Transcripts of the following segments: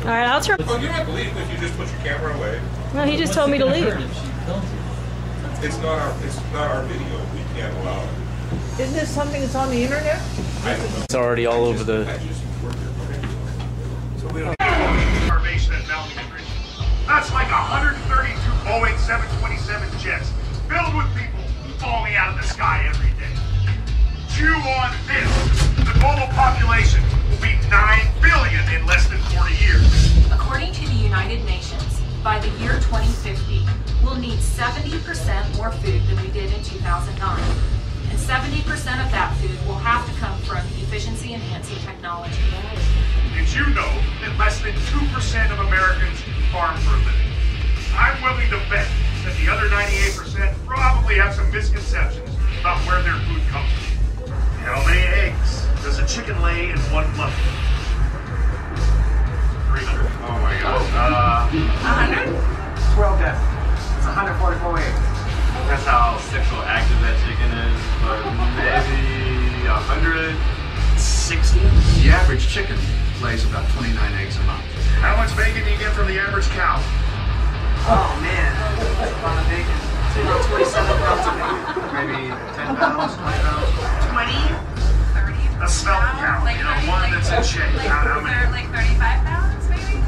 All right, I'll turn. Oh, you don't have to leave if you just put your camera away. No, he just told me to leave. It's not our video. We can't allow it. Isn't this something that's on the internet? I don't know. It's already all over the. Starvation and malnutrition. That's like 132 Boeing 727 jets filled with people falling out of the sky every day. Chew on this. The global population will be 9 billion in less than 40 years. According to the United Nations, by the year 2050, we'll need 70% more food than we did in 2009. And 70% of that food will have to come from efficiency-enhancing technology. Did you know that less than 2% of Americans farm for a living? I'm willing to bet that the other 98% probably have some misconceptions about where their food comes from. How many eggs does a chicken lay in 1 month? 300. Oh my gosh. 100? 12 deaths. It's 144 eggs. That's how sexual active that chicken is, but maybe 160. The average chicken lays about 29 eggs a month. How much bacon do you get from the average cow? Oh man, a lot of bacon. It's about 27 pounds of bacon. Maybe 10 pounds, 20 pounds. 20? 30? A svelte cow, Like you know, 30, one like, that's in shape. like, How many? Like 35 pounds, maybe?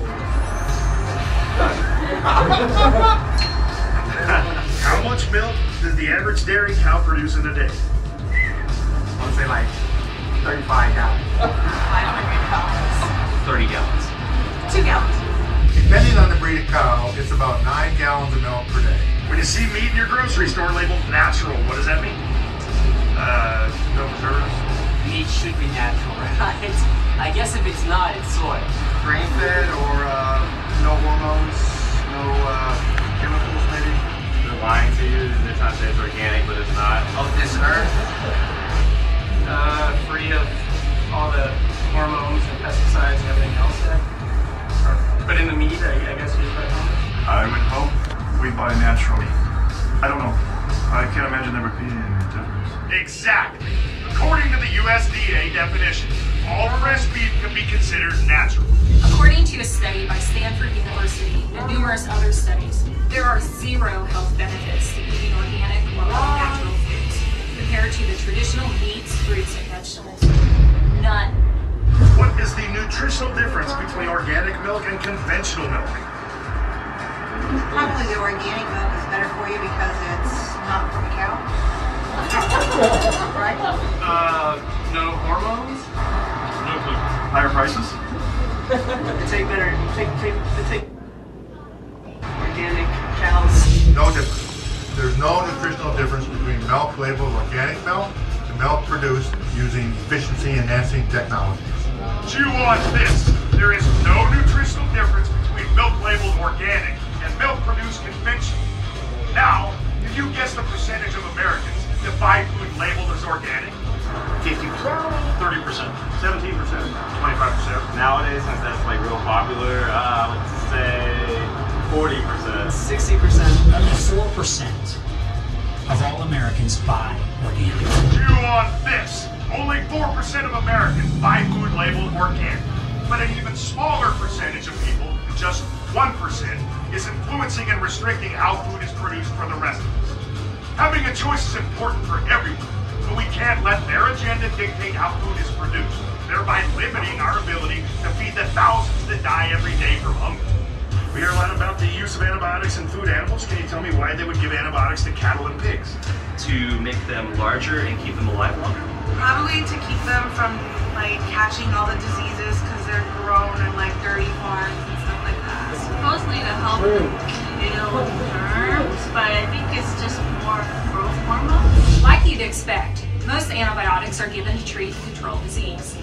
How much milk does the average dairy cow produce in a day? I would say like 35 gallons. 500 gallons. 30 gallons. 2 gallons. Depending on the breed of cow, it's about 9 gallons of milk per day. When you see meat in your grocery store labeled natural, what does that mean? No preservatives? Meat should be natural, right? I guess if it's not, it's soy. Grain-fed or no hormones, no chemicals maybe? They're lying to you. They're trying to say it's organic, but it's not. Of this earth, free of all the hormones and pesticides and everything else that are put in the meat, I guess you'd put on. I would hope we buy naturally. I don't know. I can't imagine there would be any difference. Exactly. According to the USDA definition, all rest beef can be considered natural. According to a study by Stanford University and numerous other studies, there are 0 health benefits to eating organic or all-natural foods compared to the traditional meats, fruits, and vegetables. None. What is the nutritional difference between organic milk and conventional milk? Probably the organic milk is better for you because it's not from a cow. Right? No hormones? No clue. Higher prices? They take organic cows. No difference. There's no nutritional difference between milk labeled organic milk and milk produced using efficiency-enhancing technologies. Chew on this. There is no nutritional difference between milk labeled organic and milk produced conventional. Now, can you guess the percentage of Americans that buy food labeled as organic? 50%, 30%, 17%, 25%. Nowadays, since that's like real popular, let's say 40%. 60%. Only 4% of all Americans buy organic. Chew on this. Only 4% of Americans buy food labeled organic. But an even smaller percentage of people, just 1%, is influencing and restricting how food is produced for the rest of us. Having a choice is important for everyone, but we can't let their agenda dictate how food is produced, thereby limiting our ability to feed the thousands that die every day from hunger. We hear a lot about the use of antibiotics in food animals. Can you tell me why they would give antibiotics to cattle and pigs? To make them larger and keep them alive longer. Probably to keep them from like catching all the diseases because they're grown in like dirty farms and stuff like that. Supposedly to help kill germs, but I think it's just more growth hormones. Like you'd expect, most antibiotics are given to treat and control disease.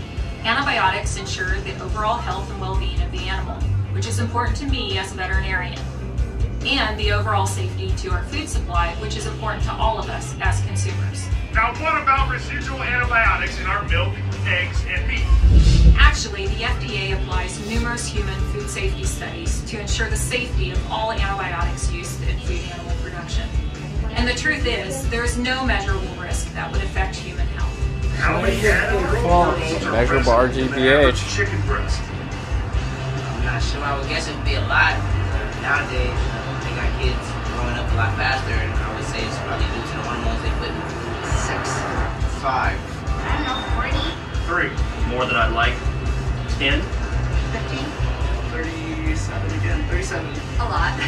Antibiotics ensure the overall health and well-being of the animal, which is important to me as a veterinarian, and the overall safety to our food supply, which is important to all of us as consumers. Now what about residual antibiotics in our milk, eggs, and meat? Actually, the FDA applies numerous human food safety studies to ensure the safety of all antibiotics used in food animal production. And the truth is, there is no measurable risk that would affect human health. How many animal hormones are measurable present in an average rGPH. chicken breast? I'm not sure. So I would guess it'd be a lot. Nowadays, they got kids growing up a lot faster, and I would say it's probably due to the hormones they put in. 6. 5. I don't know, 40. 3. More than I'd like. 10. 15. 37 again. 37. A lot.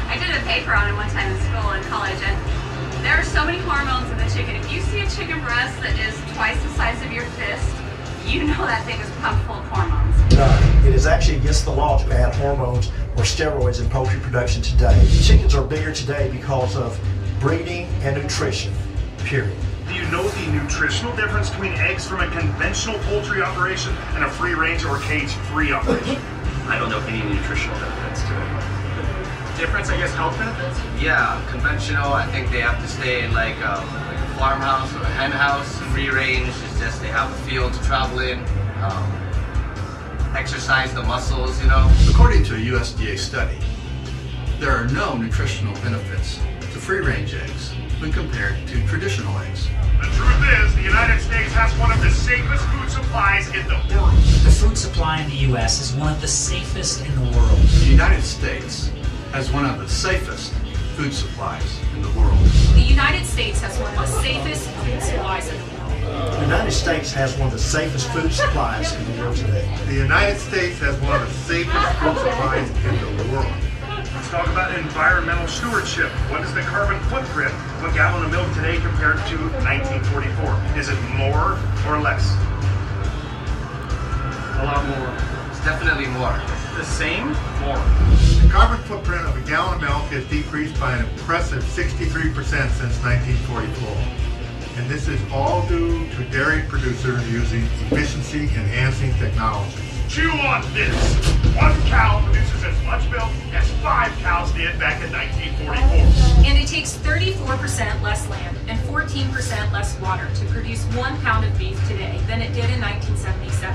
I did a paper on it one time in school in college, and there are so many hormones in the chicken. If you see a chicken breast that is twice the size of your fist, you know that thing is pumped full of hormones. It is actually against the law to add hormones or steroids in poultry production today. Chickens are bigger today because of breeding and nutrition, period. Do you know the nutritional difference between eggs from a conventional poultry operation and a free-range or cage-free operation? I don't know any nutritional benefits to it. Difference, I guess, health benefits? Yeah, conventional, I think they have to stay in like a farmhouse or a hen house. Free range is just they have a field to travel in, exercise the muscles, you know. According to a USDA study, there are no nutritional benefits to free-range eggs when compared to traditional eggs. The truth is, the United States has one of the safest food supplies in the world. The food supply in the U.S. is one of the safest in the world. The United States has one of the safest food supplies in the world. The United States has one of the safest food supplies in the world. The United States has one of the safest food supplies in the world today. The United States has one of the safest food supplies in the world. Let's talk about environmental stewardship. What is the carbon footprint of a gallon of milk today compared to 1944? Is it more or less? A lot more. It's definitely more. The same? More. The carbon footprint of a gallon of milk has decreased by an impressive 63% since 1944. And this is all due to dairy producers using efficiency-enhancing technology. Chew on this. 1 cow produces as much milk as 5 cows did back in 1944. And it takes 34% less land and 14% less water to produce 1 pound of beef today than it did in 1977.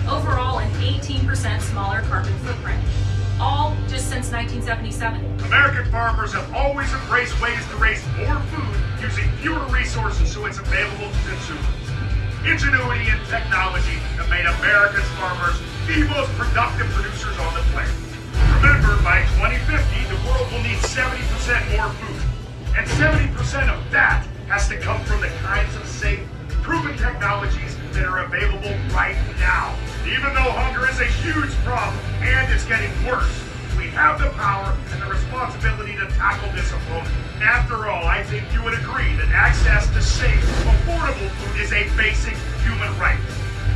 Overall, an 18% smaller carbon footprint. All just since 1977. American farmers have always embraced ways to raise more food using fewer resources so it's available to consumers. Ingenuity and technology have made America's farmers the most productive producers on the planet. Remember, by 2050, the world will need 70% more food. And 70% of that has to come from the kinds of safe, proven technologies that are available right now. Even though hunger is a huge problem and it's getting worse, we have the power and the responsibility to tackle this opponent. After all, I think you would agree that access to safe, affordable food is a basic human right.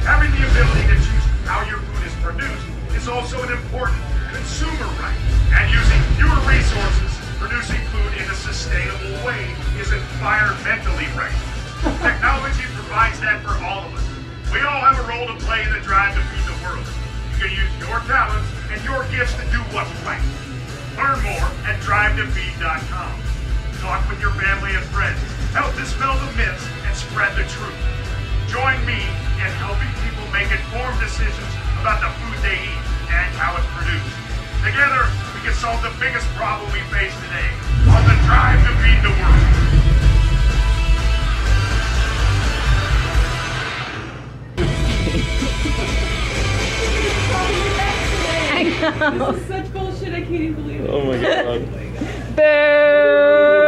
Having the ability to choose how your food is produced is also an important consumer right. And using fewer resources, producing food in a sustainable way is environmentally right. Technology provides that for all of us. We all have a role to play in the drive to feed the world. You can use your talents and your gifts to do what's right. Learn more at drivetofeed.com. Talk with your family and friends. Help dispel the myths and spread the truth. Join me in helping people make informed decisions about the food they eat and how it's produced. Together, we can solve the biggest problem we face today on the drive to feed the world. This is such bullshit, I can't even believe it. Oh my god. Boo!